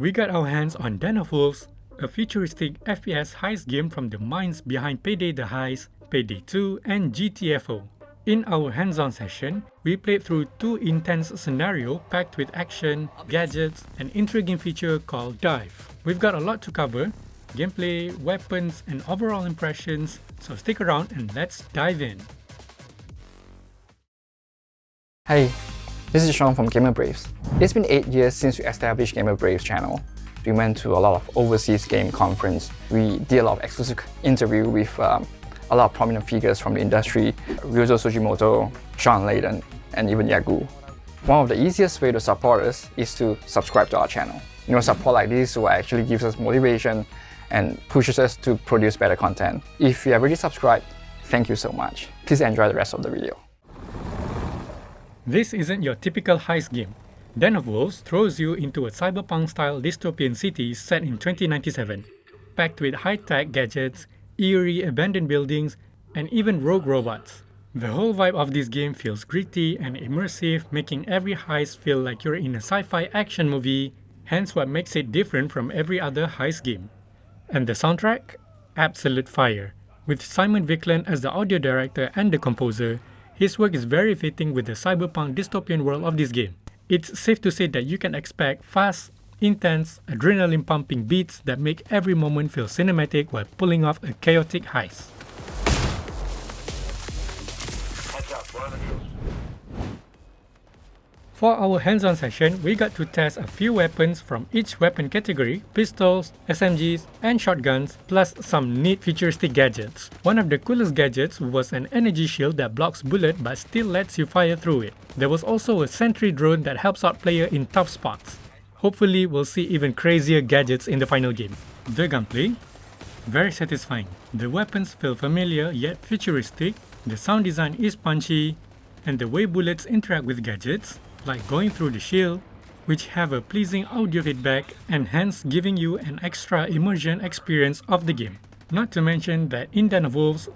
We got our hands on Den of Wolves, a futuristic FPS heist game from the minds behind Payday the Heist, Payday 2 and GTFO. In our hands-on session, we played through two intense scenarios packed with action, gadgets, and intriguing feature called Dive. We've got a lot to cover, gameplay, weapons, and overall impressions, so stick around and let's dive in. Hey, this is Sean from Gamer Braves. It's been 8 years since we established Gamer Braves channel. We went to a lot of overseas game conference. We did a lot of exclusive interview with a lot of prominent figures from the industry, Ryuzo Sugimoto, Sean Layden, and even Yagu. One of the easiest way to support us is to subscribe to our channel. Support like this will actually gives us motivation and pushes us to produce better content. If you have already subscribed, thank you so much. Please enjoy the rest of the video. This isn't your typical heist game. Den of Wolves throws you into a cyberpunk-style dystopian city set in 2097, packed with high-tech gadgets, eerie abandoned buildings, and even rogue robots. The whole vibe of this game feels gritty and immersive, making every heist feel like you're in a sci-fi action movie, hence what makes it different from every other heist game. And the soundtrack? Absolute fire. With Simon Viklund as the audio director and the composer, his work is very fitting with the cyberpunk dystopian world of this game. It's safe to say that you can expect fast, intense, adrenaline-pumping beats that make every moment feel cinematic while pulling off a chaotic heist. For our hands-on session, we got to test a few weapons from each weapon category: pistols, SMGs, and shotguns, plus some neat futuristic gadgets. One of the coolest gadgets was an energy shield that blocks bullets but still lets you fire through it. There was also a sentry drone that helps out players in tough spots. Hopefully, we'll see even crazier gadgets in the final game. The gunplay? Very satisfying. The weapons feel familiar yet futuristic, the sound design is punchy, and the way bullets interact with gadgets, like going through the shield, which have a pleasing audio feedback and hence giving you an extra immersion experience of the game. Not to mention that in Den of Wolves,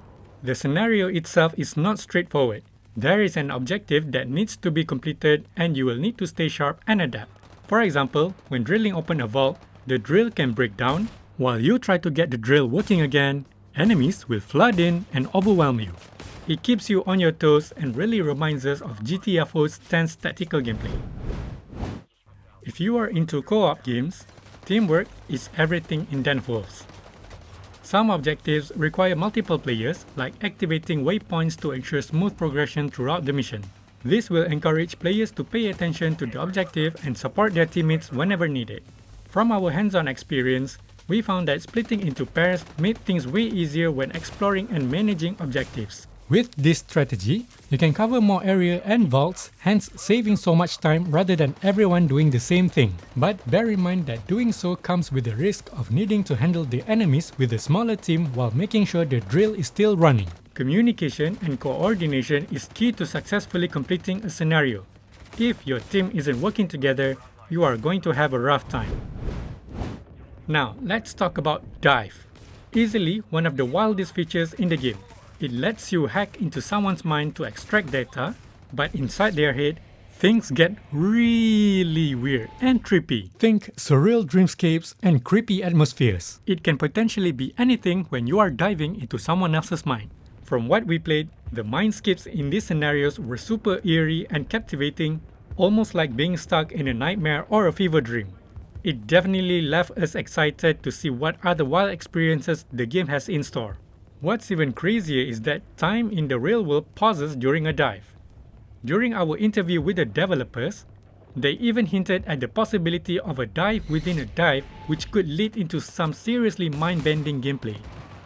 the scenario itself is not straightforward. There is an objective that needs to be completed and you will need to stay sharp and adapt. For example, when drilling open a vault, the drill can break down. While you try to get the drill working again, enemies will flood in and overwhelm you. It keeps you on your toes and really reminds us of GTFO's tense tactical gameplay. If you are into co-op games, teamwork is everything in Den of Wolves. Some objectives require multiple players, like activating waypoints to ensure smooth progression throughout the mission. This will encourage players to pay attention to the objective and support their teammates whenever needed. From our hands-on experience, we found that splitting into pairs made things way easier when exploring and managing objectives. With this strategy, you can cover more area and vaults, hence saving so much time rather than everyone doing the same thing. But bear in mind that doing so comes with the risk of needing to handle the enemies with a smaller team while making sure the drill is still running. Communication and coordination is key to successfully completing a scenario. If your team isn't working together, you are going to have a rough time. Now, let's talk about Dive. Easily one of the wildest features in the game. It lets you hack into someone's mind to extract data, but inside their head, things get really weird and trippy. Think surreal dreamscapes and creepy atmospheres. It can potentially be anything when you are diving into someone else's mind. From what we played, the mindscapes in these scenarios were super eerie and captivating, almost like being stuck in a nightmare or a fever dream. It definitely left us excited to see what other wild experiences the game has in store. What's even crazier is that time in the real world pauses during a dive. During our interview with the developers, they even hinted at the possibility of a dive within a dive, which could lead into some seriously mind-bending gameplay.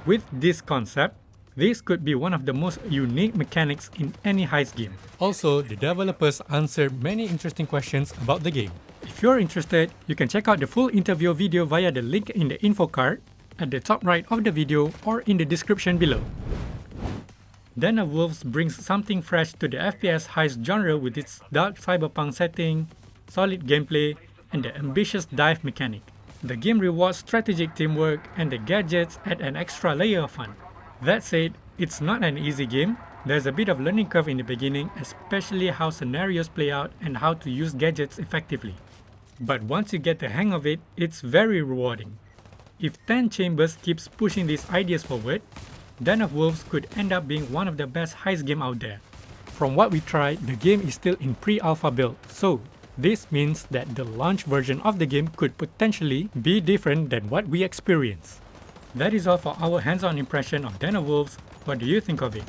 With this concept, this could be one of the most unique mechanics in any heist game. Also, the developers answered many interesting questions about the game. If you're interested, you can check out the full interview video via the link in the info card, at the top right of the video or in the description below. Den of Wolves brings something fresh to the FPS heist genre with its dark cyberpunk setting, solid gameplay, and the ambitious dive mechanic. The game rewards strategic teamwork and the gadgets add an extra layer of fun. That said, it's not an easy game. There's a bit of learning curve in the beginning, especially how scenarios play out and how to use gadgets effectively. But once you get the hang of it, it's very rewarding. If 10 Chambers keeps pushing these ideas forward, Den of Wolves could end up being one of the best heist games out there. From what we tried, the game is still in pre-alpha build, so this means that the launch version of the game could potentially be different than what we experienced. That is all for our hands-on impression of Den of Wolves. What do you think of it?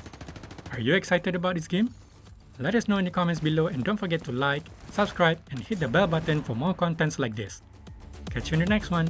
Are you excited about this game? Let us know in the comments below, and don't forget to like, subscribe and hit the bell button for more contents like this. Catch you in the next one.